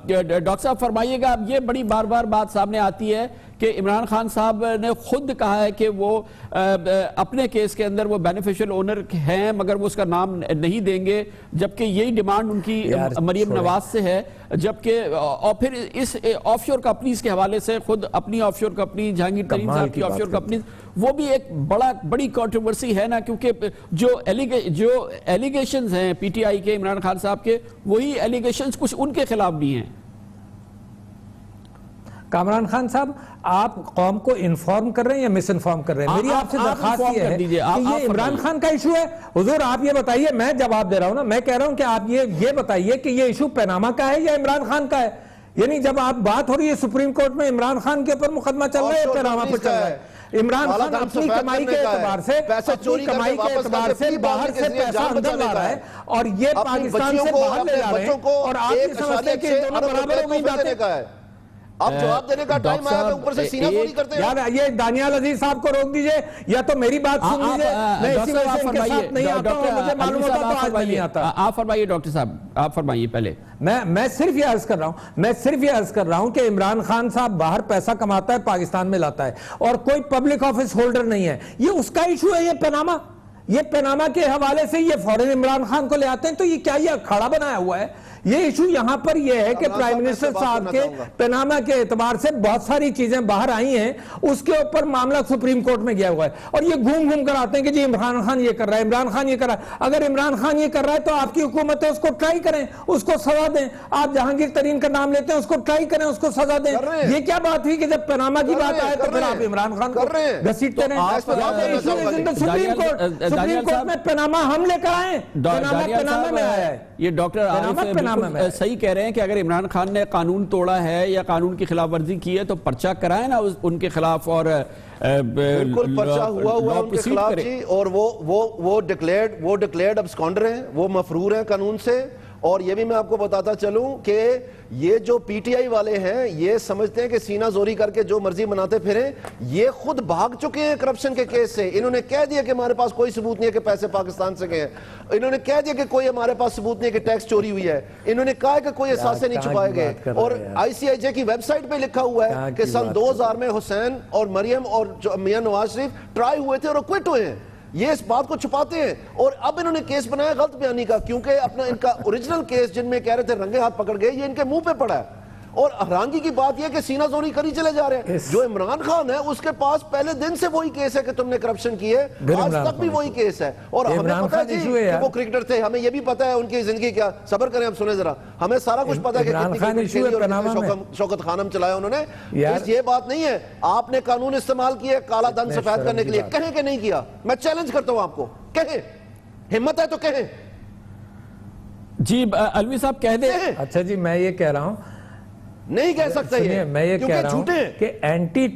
ڈاکٹر صاحب فرمائیے گا, اب یہ بڑی بار بار بات سامنے آتی ہے کہ عمران خان صاحب نے خود کہا ہے کہ وہ اپنے کیس کے اندر وہ بینیفیشل اونر ہیں مگر وہ اس کا نام نہیں دیں گے, جبکہ یہی ڈیمانڈ ان کی مریم نواز سے ہے. جبکہ اور پھر اس آف شور کمپنیز کے حوالے سے خود اپنی آف شور کمپنی جہانگیر ترین صاحب کی آف شور کمپنیز, وہ بھی ایک بڑی کنٹروورسی ہے نا, کیونکہ جو ایلیگیشنز ہیں پی ٹی آئی کے عمران خان صاحب کے, وہی ایلیگیشنز کچھ ان کے خلاف بھی ہیں. کامران خان صاحب آپ قوم کو انفارم کر رہے ہیں یا مس انفارم کر رہے ہیں؟ میری آپ سے درخواست یہ ہے کہ یہ عمران خان کا ایشو ہے. حضور آپ یہ بتائیے, میں جواب دے رہا ہوں نا, میں کہہ رہا ہوں کہ آپ یہ بتائیے کہ یہ ایشو پیناما کا ہے یا عمران خان کا ہے. یعنی جب آپ بات ہو رہی ہے سپریم کورٹ میں عمران خان کے اوپر مقدمہ چل رہا ہے یا پیناما پر چل رہا ہے؟ عمران خان اپنی کمائی کے اعتبار سے باہر سے پیسہ اندر لا رہا ہے اور یہ پاکستان سے باہر لے جا رہے ہیں, اور آپ یہ سمجھتے ہیں کہ دونوں برابر ہو نہیں جاتے. اب جواب دینے کا ٹائم آیا ہے, اوپر سے سینہ زوری کرتے ہیں. یار یہ دانیال عزیز صاحب کو روک دیجئے یا تو میری بات سن لیجئے. میں اسی وجہ سے ان کے ساتھ نہیں آتا ہوں, مجھے معلوم ہوتا تو آج نہیں آتا. آپ فرمائیے ڈاکٹر صاحب, آپ فرمائیے پہلے. میں صرف یہ عرض کر رہا ہوں کہ عمران خان صاحب باہر پیسہ کماتا ہے, پاکستان میں لاتا ہے, اور کوئی پبلک آفس ہولڈر نہیں ہے. یہ اس کا ایشو ہے. یہ پیناما کے حوالے سے یہ فوراً عمران خان کو لے آتے ہیں, تو یہ کیا یہ اکھاڑا بنایا ہوا ہے؟ یہ ایشو یہاں پر یہ ہے کہ پرائم منسٹر صاحب کے پیناما کے اعتبار سے بہت ساری چیزیں باہر آئی ہیں, اس کے اوپر معاملہ سپریم کورٹ میں گیا ہوا ہے, اور یہ گھوم کر آتے ہیں کہ جی عمران خان یہ کر رہا ہے, عمران خان یہ کر رہا ہے. اگر عمران خان یہ کر رہا ہے تو آپ کی حکومت ہے, اس کو ٹرائی کریں, اس کو سزا دیں. آپ جہانگیر ترین کا نام لیتے ہیں, اس کو ٹرائی کریں, اس کو سزا دیں. یہ کیا بات ہوئی کہ جب پیناما کی بات آئے تو پھر آپ عمران خان کو گھسیٹتے رہیں؟ سپریم کورٹ میں پیناما ہم لے کر آئے, پیناما میں آیا ہے. یہ ڈاکٹر عارف صحیح کہہ رہے ہیں کہ اگر عمران خان نے قانون توڑا ہے یا قانون کی خلاف ورزی کی ہے تو پرچہ کرائیں نا ان کے خلاف, اور بالکل پرچہ ہوا ان کے خلاف جی, اور وہ ڈکلیئرڈ ابسکانڈر ہیں, وہ مفرور ہیں قانون سے. اور یہ بھی میں آپ کو بتاتا چلوں کہ یہ جو پی ٹی آئی والے ہیں یہ سمجھتے ہیں کہ سینہ زوری کر کے جو مرضی مناتے پھریں. یہ خود بھاگ چکے ہیں کرپشن کے کیس سے. انہوں نے کہہ دیا کہ ہمارے پاس کوئی ثبوت نہیں ہے کہ پیسے پاکستان سے گئے ہیں. انہوں نے کہہ دیا کہ کوئی ہمارے پاس ثبوت نہیں ہے کہ ٹیکس چوری ہوئی ہے. انہوں نے کہا کہ کوئی اثاثے نہیں چھپائے گئے. اور آئی سی آئی جے کی ویب سائٹ پہ لکھا ہوا ہے کہ سن 2000 میں حسین اور مریم اور میاں نواز شریف ٹرائی ہوئے تھے اور اکوٹ ہوئے ہیں. یہ اس بات کو چھپاتے ہیں, اور اب انہوں نے کیس بنایا غلط بیانی کا, کیونکہ اپنا ان کا اوریجنل کیس جن میں کہہ رہے تھے رنگے ہاتھ پکڑ گئے, یہ ان کے منہ پہ پڑا ہے. اور حیرانگی کی بات یہ کہ سینہ زوری کری چلے جا رہے ہیں. جو عمران خان ہے اس کے پاس پہلے دن سے وہی کیس ہے کہ تم نے کرپشن کی ہے, آج تک بھی وہی کیس ہے. اور ہمیں پتہ ہے جی کہ وہ کرکٹر تھے, ہمیں یہ بھی پتہ ہے ان کی زندگی کیا. صبر کریں, اب سنیں ذرا, ہمیں سارا کچھ پتہ ہے کہ کتنی کرکٹ کھیلی اور کتنے شوکت خانم چلایا انہوں نے. یہ بات نہیں ہے آپ نے قانون استعمال کیا کالا دھن سفید کرنے کے لیے, کہیں کہ نہیں کیا. میں چیلنج کرتا ہوں آپ کو, کہیں, ہمت ہے تو کہیں. جی الوی صاحب کہہ دیں. اچھا جی, میں یہ کہہ رہا ہوں, نہیں کہہ سکتے یہ, میں یہ کہہ رہا ہوں کہ اینٹی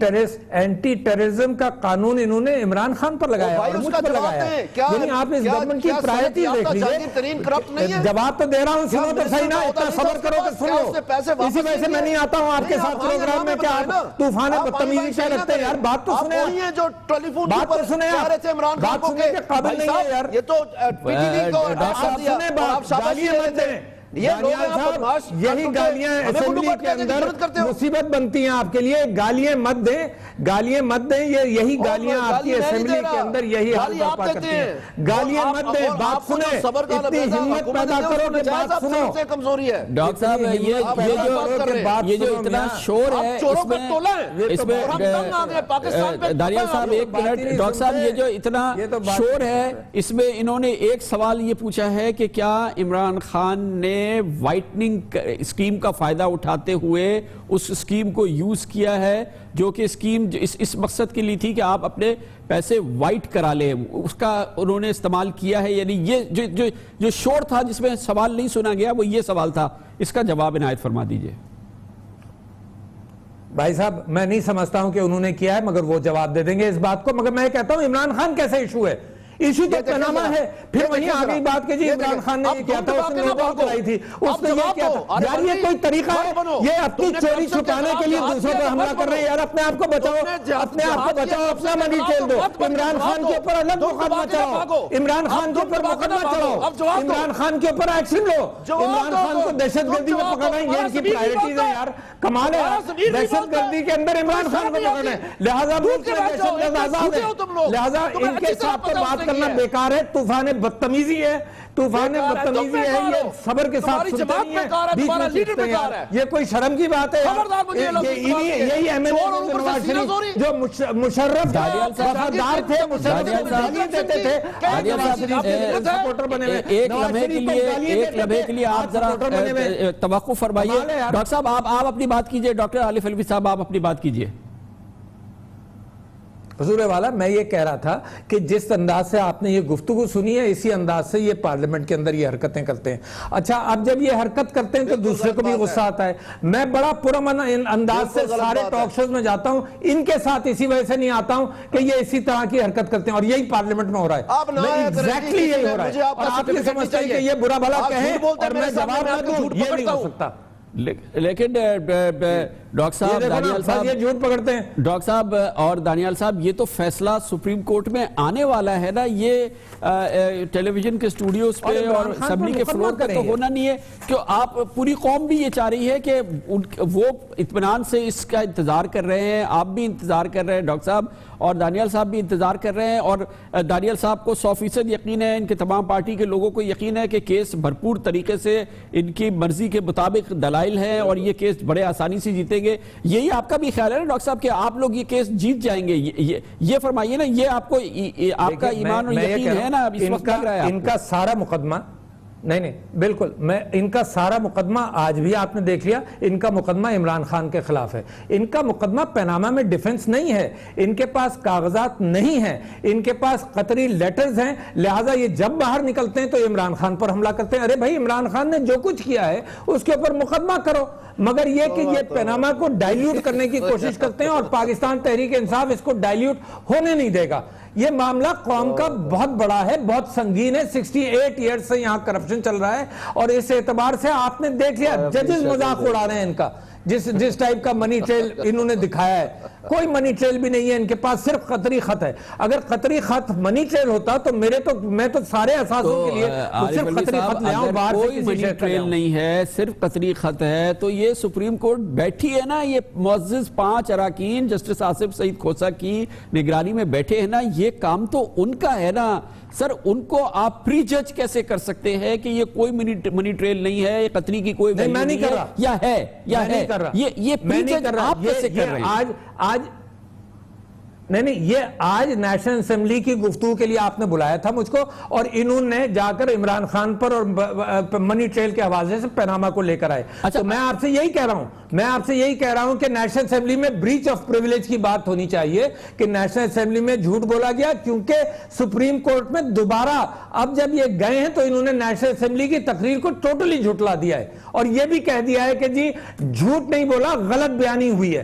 ٹیررزم کا قانون انہوں نے عمران خان پر لگایا اور مجھ پر لگایا. یعنی آپ اس گورنمنٹ کی پرائرٹی دیکھ لیجئے. جواب تو دے رہا ہوں, سنو تو صحیح نا, اتنا صبر کرو کہ سن لو. اسی وجہ سے میں نہیں آتا ہوں آپ کے ساتھ پروگرام میں, کیا آپ طوفان بدتمیزی کیا رکھتے ہیں یار. بات تو سنیں, بات تو سنیں, بات سننے کے قابل نہیں ہے یار. یہ تو پی ٹی وی کو آپ سنیں بات, گالیاں مت دیں. یہی گالیاں اسمبلی کے اندر مصیبت بنتی ہیں آپ کے لیے. گالیاں مت دیں, یہی گالیاں آپ کی اسمبلی کے اندر یہی حال برپا کرتی ہیں. گالیاں مت دیں, بات سنیں, اتنی ہمت پیدا کرو کہ بات سنو. کمزوری ہے ڈاکٹر صاحب, یہ جو اتنا شور ہے اس میں دانیال صاحب ایک منٹ. ڈاکٹر صاحب یہ جو اتنا شور ہے اس میں انہوں نے ایک سوال یہ پوچھا ہے کہ کیا عمران خان نے وائٹننگ اسکیم کا فائدہ اٹھاتے ہوئے اس اسکیم کو یوز کیا ہے, جو کہ اسکیم اس مقصد کے لیے تھی کہ آپ اپنے پیسے وائٹ کرا لیں, اس کا انہوں نے استعمال کیا ہے. یعنی یہ جو شور تھا جس میں سوال نہیں سنا گیا وہ یہ سوال تھا, اس کا جواب عنایت فرما دیجئے. بھائی صاحب میں نہیں سمجھتا ہوں کہ انہوں نے کیا ہے, مگر وہ جواب دے دیں گے اس بات کو. مگر میں کہتا ہوں عمران خان کیسے ایشو ہے, ایشو تو پیناما ہے. پھر وہیں آگئی بات کہ جی عمران خان نے یہ کیا تھا, اس نے نوبل کرائی تھی, اس نے یہ کیا تھا. یار یہ کوئی طریقہ ہے, یہ اپنی چوری چھپانے کے لیے دوسروں پر حملہ کر رہے ہیں. یار اپنے آپ کو بچاؤ, اپنا منی کھیل دو. عمران خان کے اوپر الگ مقدمہ چلاؤ, عمران خان کے اوپر مقدمہ چلاؤ, عمران خان کے اوپر ایکشن لو. عمران خان کو دہشت گردی میں پکڑنا ہے, یہ ان کی پرائرٹیز ہے یار. کمال ہے, دہشت گردی کے اندر عمران خان کو پکڑنا ہے, لہٰذا ملک میں دہشت گرد آزاد ہے, لہٰذا ان کے ساتھ پر بات بات کرنا بیکار ہے. طوفان بدتمیزی ہے, طوفان بدتمیزی ہے, یہ صبر کے ساتھ سنتے نہیں ہیں, بیچ میں چیختے ہیں. یہ کوئی شرم کی بات ہے؟ یہی M L A Nawaz Sharif جو مشرف وفادار تھے, مشرف کو گالیاں دیتے تھے, سپورٹر بنے ہوئے. ایک لمحے کے لیے آپ ذرا توقف فرمائیے. ڈاکٹر صاحب آپ اپنی بات کیجئے. ڈاکٹر عارف علوی صاحب آپ اپنی بات کیجئے. حضور والا, میں یہ کہہ رہا تھا کہ جس انداز سے آپ نے یہ گفتگو سنی ہے, اسی انداز سے یہ پارلیمنٹ کے اندر یہ حرکتیں کرتے ہیں. اچھا, اب جب یہ حرکت کرتے ہیں تو دوسرے کو بھی غصہ آتا ہے. میں بڑا پرامن انداز سے سارے ٹاک شوز میں جاتا ہوں, ان کے ساتھ اسی وجہ سے نہیں آتا ہوں کہ یہ اسی طرح کی حرکت کرتے ہیں, اور یہی پارلیمنٹ میں ہو رہا ہے. ایگزیکٹلی یہی ہو رہا ہے, اور آپ یہ سمجھتے ہیں کہ یہ برا بھلا کہیں اور میں جواب نہ دوں, یہ نہیں ہو سکتا. لیکن ڈاکٹر صاحب دانیال صاحب یہ جھوٹ پکڑتے ہیں. ڈاکٹر صاحب اور دانیال صاحب, یہ تو فیصلہ سپریم کورٹ میں آنے والا ہے نا, یہ ٹیلی ویژن کے اسٹوڈیوز پہ اور اسمبلی کے فلور پہ تو ہونا نہیں ہے. کہ آپ پوری قوم بھی یہ چاہ رہی ہے کہ وہ اطمینان سے اس کا انتظار کر رہے ہیں, آپ بھی انتظار کر رہے ہیں ڈاکٹر صاحب, اور دانیال صاحب بھی انتظار کر رہے ہیں. اور دانیال صاحب کو 100% یقین ہے, ان کے تمام پارٹی کے لوگوں کو یقین ہے کہ کیس بھرپور طریقے سے ان کی مرضی کے مطابق دلائل ہیں اور یہ کیس بڑے آسانی سے جیتیں گے. یہی آپ کا بھی خیال ہے نا ڈاکٹر صاحب کہ آپ لوگ یہ کیس جیت جائیں گے؟ یہ فرمائیے نا, یہ آپ کو آپ کا ایمان اور یقین ہے نا اس وقت لگ رہا ہے؟ ان کا سارا مقدمہ نہیں بالکل, میں ان کا سارا مقدمہ آج بھی آپ نے دیکھ لیا, ان کا مقدمہ عمران خان کے خلاف ہے. ان کا مقدمہ پیناما میں ڈیفنس نہیں ہے, ان کے پاس کاغذات نہیں ہیں, ان کے پاس قطری لیٹرز ہیں, لہٰذا یہ جب باہر نکلتے ہیں تو عمران خان پر حملہ کرتے ہیں. ارے بھائی, عمران خان نے جو کچھ کیا ہے اس کے اوپر مقدمہ کرو, مگر یہ کہ یہ پیناما کو ڈائلیوٹ کرنے کی کوشش کرتے ہیں, اور پاکستان تحریک انصاف اس کو ڈائلیوٹ ہونے نہیں دے گا. یہ معاملہ قوم کا بہت بڑا ہے, بہت سنگین ہے. 68 ایئرز سے یہاں کرپشن چل رہا ہے, اور اس اعتبار سے آپ نے دیکھ لیا ججز مذاق اڑا رہے ہیں ان کا. جس ٹائپ کا منی ٹریل انہوں نے دکھایا ہے, کوئی منی ٹریل بھی نہیں ہے ان کے پاس, صرف قطری خط ہے. اگر قطری خط منی ٹریل ہوتا تو میں تو سارے اثاثوں کے لیے صرف قطری خط لے آؤں, باہر سے کوئی منی ٹریل نہیں ہے, صرف قطری خط ہے. تو یہ سپریم کورٹ بیٹھی ہے نا, یہ معزز 5 اراکین جسٹس آصف سعید کھوسہ کی نگرانی میں بیٹھے ہیں نا, یہ کام تو ان کا ہے نا. سر, ان کو آپ پری جج کیسے کر سکتے ہیں کہ یہ کوئی منی ٹریل نہیں ہے, یہ قطری کی کوئی ویلیو نہیں ہے, یا ہے یہ پری جج آپ کیسے کر رہے ہیں؟ آج نہیں, یہ آج نیشنل اسمبلی کی گفتگو کے لیے آپ نے بلایا تھا مجھ کو, اور انہوں نے جا کر عمران خان پر اور منی ٹریل کے حوالے سے پیناما کو لے کر آئے. تو میں آپ سے یہی کہہ رہا ہوں کہ نیشنل اسمبلی میں بریچ آف پریویلیج کی بات ہونی چاہیے, کہ نیشنل اسمبلی میں جھوٹ بولا گیا, کیونکہ سپریم کورٹ میں دوبارہ اب جب یہ گئے ہیں تو انہوں نے نیشنل اسمبلی کی تقریر کو ٹوٹلی جھٹلا دیا ہے, اور یہ بھی کہہ دیا ہے کہ جی جھوٹ نہیں بولا, غلط بیانی ہوئی ہے.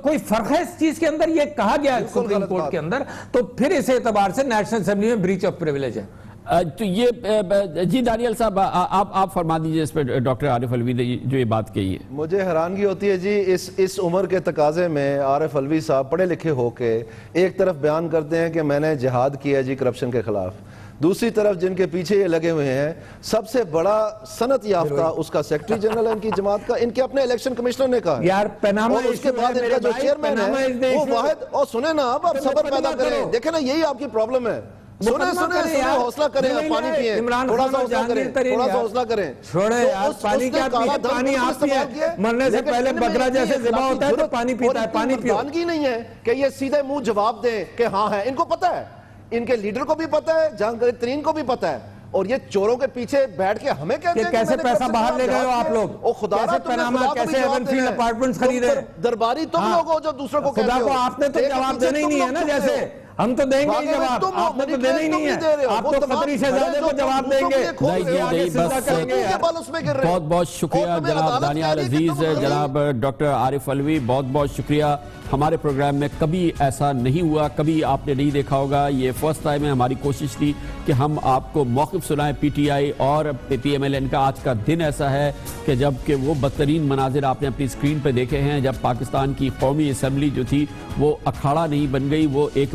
کوئی فرق ہے اس چیز کے اندر؟ یہ کہا گیا ہے سپریم کورٹ کے اندر, تو پھر اس اعتبار سے نیشنل اسمبلی میں بریچ آف پریویلیج ہے. تو یہ جی دانیال صاحب آپ فرما دیجئے اس پہ, ڈاکٹر عارف علوی نے جو یہ بات کہی ہے. مجھے حیرانگی ہوتی ہے جی اس عمر کے تقاضے میں عارف علوی صاحب پڑھے لکھے ہو کے ایک طرف بیان کرتے ہیں کہ میں نے جہاد کیا جی کرپشن کے خلاف, دوسری طرف جن کے پیچھے یہ لگے ہوئے ہیں سب سے بڑا صنعت یافتہ اس کا سیکرٹری جنرل ہے ان کی جماعت کا, ان کے اپنے الیکشن کمشنر نے کہا یار پیناما, اور اس کے بعد ان کا جو چیئرمین ہے وہ واحد. اور سنیں نا, آپ صبر پیدا کریں, دیکھیں نا یہی آپ کی پرابلم ہے. سنیں حوصلہ کریں, پانی پئیں, تھوڑا سا حوصلہ کریں. چھوڑے یار, پانی کیا پیے, پانی آپ پیے, مرنے سے پہلے بکرا جیسے ذبح ہوتا ہے تو پانی پیتا ہے, پانی پیو. مردانگی نہیں ہے کہ یہ سیدھے منہ جواب دیں کہ ہاں ہے, ان کو پتہ ہے, ان کے لیڈر کو بھی پتہ ہے, جہانگیر ترین کو بھی پتہ ہے, اور یہ چوروں کے پیچھے بیٹھ کے ہمیں کہتے ہیں کیسے پیسہ باہر لے گئے ہو آپ لوگ, کیسے پیناما, کیسے ایونفیلڈ اپارٹمنٹس خریدے. درباری تم لوگ ہو جو دوسروں کو کہتے ہو. خدا کو آپ نے تو جواب دینا ہی نہیں ہے نا, جیسے ہم تو دیں گے ہی جواب, آپ نے تو دینا ہی نہیں ہے, آپ تو قطری شہزادے کو جواب دیں گے. بہت بہت شکریہ جناب دانیال عزیز, جناب ڈاکٹر عارف علوی, بہت بہت شکریہ. ہمارے پروگرام میں کبھی ایسا نہیں ہوا, کبھی آپ نے نہیں دیکھا ہوگا, یہ فرسٹ ٹائم ہے. ہماری کوشش تھی کہ ہم آپ کو موقف سنائیں پی ٹی آئی اور پی ایم ایل این کا. آج کا دن ایسا ہے کہ جب کہ وہ بدترین مناظر آپ نے اپنی اسکرین پہ دیکھے ہیں, جب پاکستان کی قومی اسمبلی جو تھی وہ اکھاڑا نہیں بن گئی, وہ ایک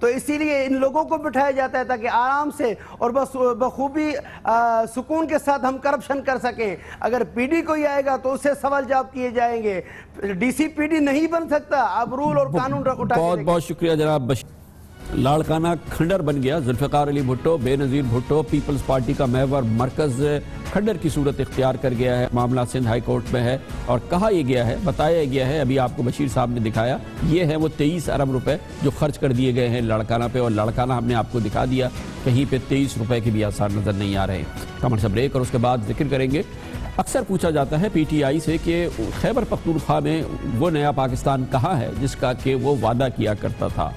تو اسی لیے ان لوگوں کو بٹھایا جاتا ہے تاکہ آرام سے اور بخوبی سکون کے ساتھ ہم کرپشن کر سکیں. اگر پی ڈی کوئی آئے گا تو اس سے سوال جواب کیے جائیں گے. ڈی سی پی ڈی نہیں بن سکتا. اب رول اور قانون اٹھا کے بہت بہت شکریہ جناب بشیر. لاڑکانہ کھنڈر بن گیا. ذوالفقار علی بھٹو بے نظیر بھٹو پیپلز پارٹی کا محور مرکز کھنڈر کی صورت اختیار کر گیا ہے. معاملہ سندھ ہائی کورٹ میں ہے اور کہا یہ گیا ہے, بتایا گیا ہے, ابھی آپ کو بشیر صاحب نے دکھایا, یہ ہے وہ 23 ارب روپے جو خرچ کر دیے گئے ہیں لاڑکانہ پہ. اور لاڑکانہ ہم نے آپ کو دکھا دیا, کہیں پہ 23 روپے کے بھی آثار نظر نہیں آ رہے. کمر سے بریک اور اس کے بعد ذکر کریں گے. اکثر پوچھا جاتا ہے پی ٹی آئی سے کہ خیبر پختونخوا میں وہ نیا پاکستان کہاں ہے جس کا کہ وہ وعدہ کیا کرتا تھا,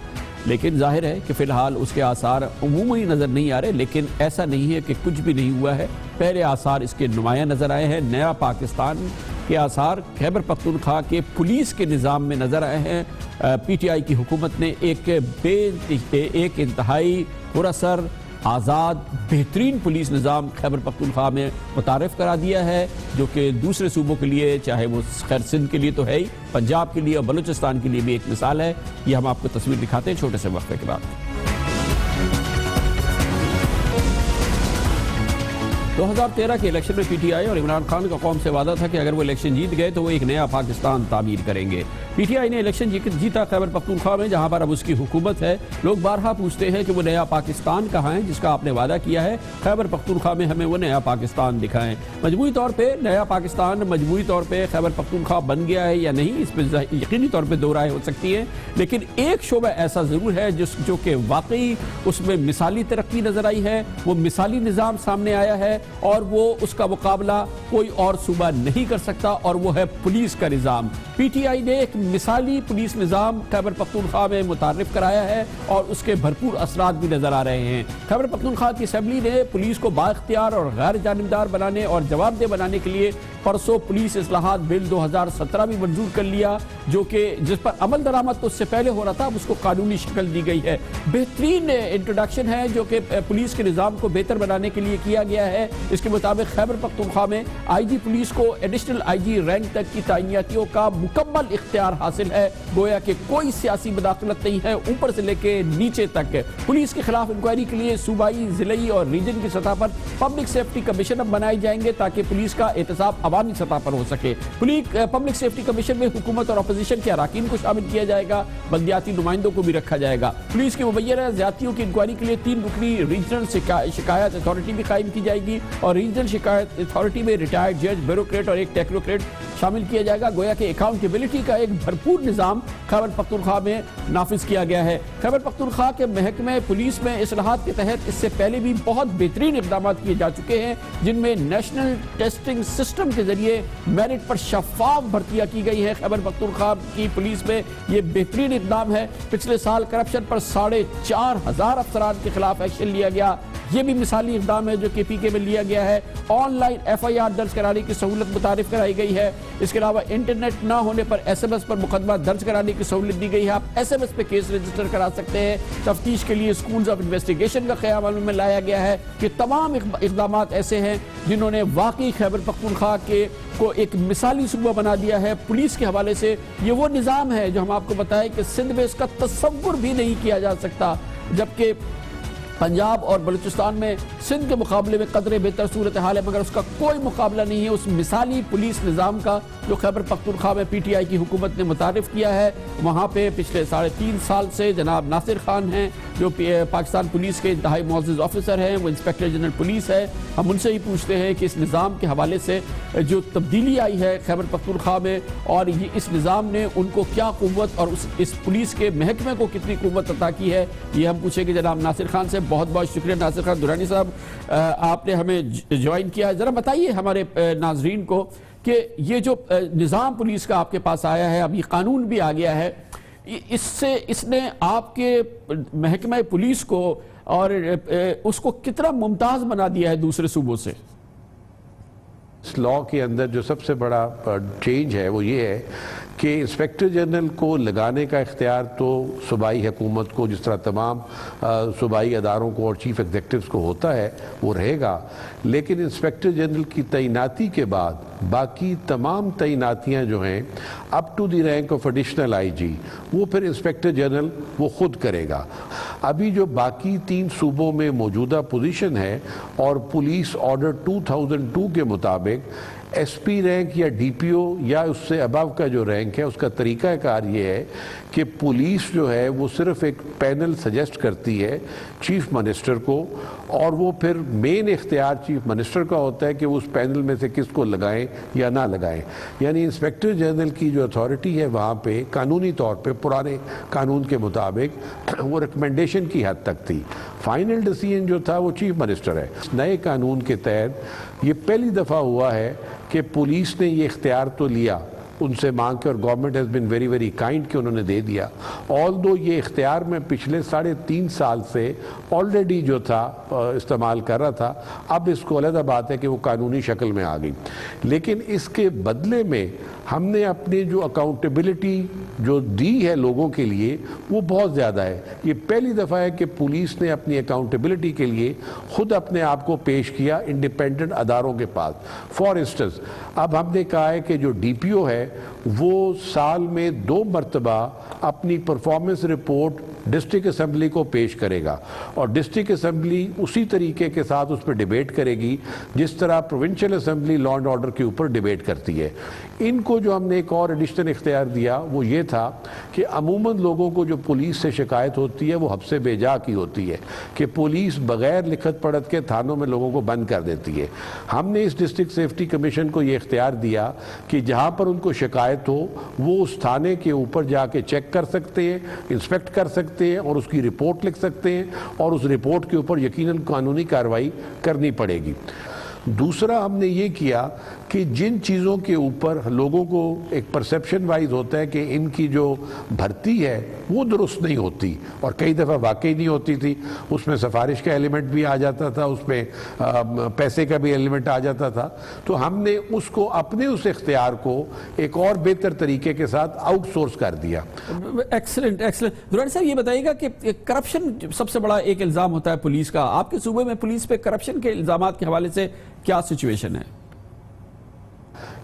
لیکن ظاہر ہے کہ فی الحال اس کے آثار عمومی نظر نہیں آ رہے. لیکن ایسا نہیں ہے کہ کچھ بھی نہیں ہوا ہے, پہلے آثار اس کے نمایاں نظر آئے ہیں. نیا پاکستان کے آثار خیبر پختونخوا کے پولیس کے نظام میں نظر آئے ہیں. پی ٹی آئی کی حکومت نے ایک انتہائی پراسر آزاد بہترین پولیس نظام خیبر پختونخوا میں متعارف کرا دیا ہے, جو کہ دوسرے صوبوں کے لیے, چاہے وہ خیر سندھ کے لیے تو ہے ہی, پنجاب کے لیے اور بلوچستان کے لیے بھی ایک مثال ہے. یہ ہم آپ کو تصویر دکھاتے ہیں چھوٹے سے وقفے کے بعد. 2013 کے الیکشن میں پی ٹی آئی اور عمران خان کا قوم سے وعدہ تھا کہ اگر وہ الیکشن جیت گئے تو وہ ایک نیا پاکستان تعمیر کریں گے. پی ٹی آئی نے الیکشن جیتا خیبر پختونخوا میں, جہاں پر اب اس کی حکومت ہے. لوگ بارہا پوچھتے ہیں کہ وہ نیا پاکستان کہاں ہے جس کا آپ نے وعدہ کیا ہے. خیبر پختونخوا میں ہمیں وہ نیا پاکستان دکھائیں. مجموعی طور پہ نیا پاکستان مجموعی طور پہ خیبر پختونخوا بن گیا ہے یا نہیں, اس پہ یقینی طور پہ دو رائے ہو سکتی ہیں. لیکن ایک شعبہ ایسا ضرور ہے جو کہ واقعی اس میں مثالی ترقی نظر آئی ہے, وہ مثالی نظام سامنے آیا ہے اور وہ اس کا مقابلہ کوئی اور صوبہ نہیں کر سکتا, اور وہ ہے پولیس کا نظام. پی ٹی آئی نے ایک مثالی پولیس نظام خیبر پختونخوا میں متعارف کرایا ہے اور اس کے بھرپور اثرات بھی نظر آ رہے ہیں. خیبر پختونخوا کی اسمبلی نے پولیس کو بااختیار اور غیر جانبدار بنانے اور جواب دہ بنانے کے لیے پرسوں پولیس اصلاحات بل 2017 بھی منظور کر لیا, جو کہ جس پر عمل درآمد تو اس سے پہلے ہو رہا تھا, اب اس کو قانونی شکل دی گئی ہے. بہترین انٹروڈکشن ہے جو کہ پولیس کے نظام کو بہتر بنانے کے لیے کیا گیا ہے. اس کے مطابق خیبر پختونخوا میں آئی جی پولیس کو ایڈیشنل آئی جی رینک تک کی تعیناتیوں کا مکمل اختیار حاصل ہے, گویا کہ کوئی سیاسی مداخلت نہیں ہے اوپر سے لے کے نیچے تک. پولیس کے خلاف انکوائری کے لیے صوبائی, ضلعی اور ریجن کی سطح پر پبلک سیفٹی کمیشن اب بنائے جائیں گے تاکہ پولیس کا احتساب عوامی سطح پر ہو سکے. پبلک سیفٹی کمیشن میں حکومت اور اپوزیشن کے اراکین کو شامل کیا جائے گا, بلدیاتی نمائندوں کو بھی رکھا جائے گا. پولیس کی مبینہ زیادتیوں کی انکوائری کے لیے 3 رکنی ریجنل شکایت اتھارٹی بھی قائم کی جائے گی, اور ریجنل شکایت اتھارٹی میں ریٹائرڈ جج, بیوروکریٹ اور ایک ٹیکنوکریٹ شامل کیا جائے گا. گویا کہ اکاؤنٹیبلٹی کا ایک بھرپور نظام خیبر پختونخوا میں نافذ کیا گیا ہے. خیبر پختونخوا کے محکمہ پولیس میں اصلاحات کے تحت اس سے پہلے بھی بہت بہترین اقدامات کیے جا چکے ہیں, جن میں نیشنل ٹیسٹنگ سسٹم کے ذریعے میرٹ پر شفاف بھرتیاں کی گئی ہیں. خیبر پختونخوا کی پولیس میں یہ بہترین اقدام ہے. پچھلے سال کرپشن پر 4,500 افسران کے خلاف ایکشن لیا گیا, یہ بھی مثالی اقدام ہے جو کہ پی کے میں لیا گیا ہے. Online F I R درج کرانے کی سہولت متعارف کرائی گئی ہے. اس کے علاوہ انٹرنیٹ نہ ہونے پر ایس ایم ایس پر مقدمہ درج کرانے کی سہولت دی گئی ہے. آپ ایس ایم ایس پہ کیس رجسٹر کرا سکتے ہیں. تفتیش کے لیے اسکولز آف انویسٹیگیشن کا قیام عمل میں لایا گیا ہے. یہ تمام اقدامات ایسے ہیں جنہوں نے واقعی خیبر پختونخوا کو ایک مثالی صوبہ بنا دیا ہے. پولیس کے حوالے سے یہ وہ نظام ہے جو ہم آپ کو بتائیں کہ سندھ میں اس کا تصور بھی نہیں کیا جا سکتا, جبکہ پنجاب اور بلوچستان میں سندھ کے مقابلے میں قدرے بہتر صورتحال ہے, مگر اس کا کوئی مقابلہ نہیں ہے اس مثالی پولیس نظام کا جو خیبر پختونخوا میں پی ٹی آئی کی حکومت نے متعارف کیا ہے. وہاں پہ پچھلے 3.5 سال سے جناب ناصر خان ہیں جو پاکستان پولیس کے انتہائی معزز آفیسر ہیں, وہ انسپیکٹر جنرل پولیس ہے. ہم ان سے ہی پوچھتے ہیں کہ اس نظام کے حوالے سے جو تبدیلی آئی ہے خیبر پختونخوا میں, اور یہ اس نظام نے ان کو کیا قوت اور اس پولیس کے محکمے کو کتنی قوت عطا کی ہے, یہ ہم پوچھیں گے جناب ناصر خان سے. بہت بہت شکریہ ناصر خان درانی صاحب, آپ نے ہمیں جوائن کیا. ذرا بتائیے ہمارے ناظرین کو کہ یہ جو نظام پولیس کا آپ کے پاس آیا ہے, اب یہ قانون بھی آ گیا ہے, اس نے آپ کے محکمہ پولیس کو اور اس کو کتنا ممتاز بنا دیا ہے دوسرے صوبوں سے؟ اس لاء کے اندر جو سب سے بڑا چینج ہے وہ یہ ہے کہ انسپیکٹر جنرل کو لگانے کا اختیار تو صوبائی حکومت کو، جس طرح تمام صوبائی اداروں کو اور چیف ایگزیکٹوز کو ہوتا ہے، وہ رہے گا، لیکن انسپیکٹر جنرل کی تعیناتی کے بعد باقی تمام تعیناتیاں جو ہیں up to the rank of additional I G, وہ پھر انسپیکٹر جنرل وہ خود کرے گا۔ ابھی جو باقی 3 صوبوں میں موجودہ پوزیشن ہے اور پولیس آرڈر 2002 کے مطابق ایس پی رینک یا ڈی پی او یا اس سے ابو کا جو رینک ہے، اس کا طریقہ کار یہ ہے کہ پولیس جو ہے وہ صرف ایک پینل سجیسٹ کرتی ہے چیف منسٹر کو، اور وہ پھر مین اختیار چیف منسٹر کا ہوتا ہے کہ وہ اس پینل میں سے کس کو لگائیں یا نہ لگائیں۔ یعنی انسپیکٹر جنرل کی جو اتھارٹی ہے وہاں پہ قانونی طور پہ پرانے قانون کے مطابق وہ ریکمنڈیشن کی حد تک تھی، فائنل ڈیسیژن جو تھا وہ چیف منسٹر ہے۔ نئے قانون کے تحت یہ پہلی دفعہ ہوا ہے کہ پولیس نے یہ اختیار تو لیا ان سے مانگ کے، اور government has been very very kind کہ انہوں نے دے دیا، آلدو یہ اختیار میں پچھلے 3.5 سال سے آلریڈی جو تھا استعمال کر رہا تھا، اب اس کو علیحدہ بات ہے کہ وہ قانونی شکل میں آ گئی، لیکن اس کے بدلے میں ہم نے اپنی جو اکاؤنٹیبلٹی جو دی ہے لوگوں کے لیے وہ بہت زیادہ ہے۔ یہ پہلی دفعہ ہے کہ پولیس نے اپنی اکاؤنٹیبلٹی کے لیے خود اپنے آپ کو پیش کیا انڈیپینڈنٹ اداروں کے پاس۔ فار انسٹنس اب ہم نے کہا ہے کہ جو ڈی پی او ہے وہ سال میں 2 مرتبہ اپنی پرفارمنس رپورٹ ڈسٹرکٹ اسمبلی کو پیش کرے گا، اور ڈسٹرکٹ اسمبلی اسی طریقے کے ساتھ اس پہ ڈیبیٹ کرے گی جس طرح provincial assembly law and order کے اوپر ڈیبیٹ کرتی ہے۔ ان کو جو ہم نے ایک اور ایڈیشنل اختیار دیا وہ یہ تھا کہ عموماً لوگوں کو جو پولیس سے شکایت ہوتی ہے وہ حبس بے جا کی ہوتی ہے کہ پولیس بغیر لکھت پڑھت کے تھانوں میں لوگوں کو بند کر دیتی ہے۔ ہم نے اس ڈسٹرکٹ سیفٹی کمیشن کو یہ اختیار دیا کہ جہاں پر ان کو شکایت ہو وہ اس تھانے کے اوپر جا کے چیک کر سکتے ہیں، انسپیکٹ کر سکتے ہیں اور اس کی رپورٹ لکھ سکتے ہیں، اور اس رپورٹ کے اوپر یقیناً قانونی کارروائی کرنی پڑے گی۔ دوسرا ہم نے یہ کیا کہ جن چیزوں کے اوپر لوگوں کو ایک پرسیپشن وائز ہوتا ہے کہ ان کی جو بھرتی ہے وہ درست نہیں ہوتی، اور کئی دفعہ واقعی نہیں ہوتی تھی، اس میں سفارش کا ایلیمنٹ بھی آ جاتا تھا، اس میں پیسے کا بھی ایلیمنٹ آ جاتا تھا، تو ہم نے اس کو اپنے اس اختیار کو ایک اور بہتر طریقے کے ساتھ آؤٹ سورس کر دیا۔ Excellent excellent. درانی صاحب یہ بتائیے گا کہ کرپشن سب سے بڑا ایک الزام ہوتا ہے پولیس کا، آپ کے صوبے میں پولیس پہ کرپشن کے الزامات کے حوالے سے کیا سچویشن ہے؟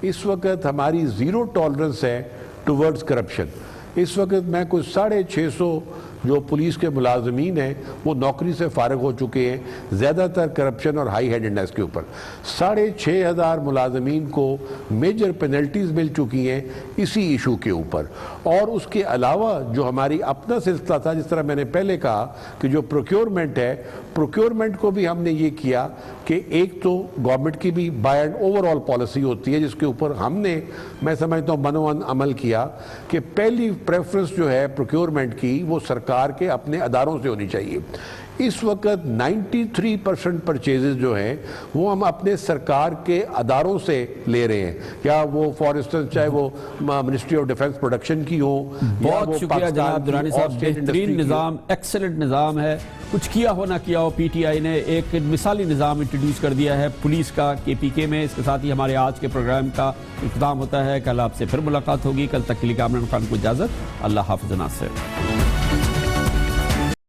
اس وقت ہماری 0 ٹالرنس ہے ٹورڈز کرپشن۔ اس وقت میں کوئی 650 جو پولیس کے ملازمین ہیں وہ نوکری سے فارغ ہو چکے ہیں، زیادہ تر کرپشن اور ہائی ہینڈڈنس کے اوپر۔ 6,500 ملازمین کو میجر پینلٹیز مل چکی ہیں اسی ایشو کے اوپر، اور اس کے علاوہ جو ہماری اپنا سلسلہ تھا، جس طرح میں نے پہلے کہا کہ جو پروکیورمنٹ ہے، پروکیورمنٹ کو بھی ہم نے یہ کیا کہ ایک تو گورنمنٹ کی بھی by and over all policy ہوتی ہے جس کے اوپر ہم نے، میں سمجھتا ہوں، منوان عمل کیا کہ پہلی پریفرنس جو ہے پروکیورمنٹ کی وہ سرکار کے اپنے اداروں سے ہونی چاہیے۔ اس وقت 93% پرچیزز جو ہیں وہ ہم اپنے سرکار کے اداروں سے لے رہے ہیں، یا وہ فار انسٹنس چاہے وہ منسٹری آف ڈیفنس پروڈکشن کی ہو۔ بہت شکریہ جناب درانی صاحب، بہترین نظام، ایکسلنٹ نظام ہے، کچھ کیا ہو نہ کیا ہو، پی ٹی آئی نے ایک مثالی نظام انٹروڈیوس کر دیا ہے پولیس کا KPK میں۔ اس کے ساتھ ہی ہمارے آج کے پروگرام کا اختتام ہوتا ہے۔ کل آپ سے پھر ملاقات ہوگی، کل تک کے لیے کامران خان کو اجازت، اللہ حافظ ناصر۔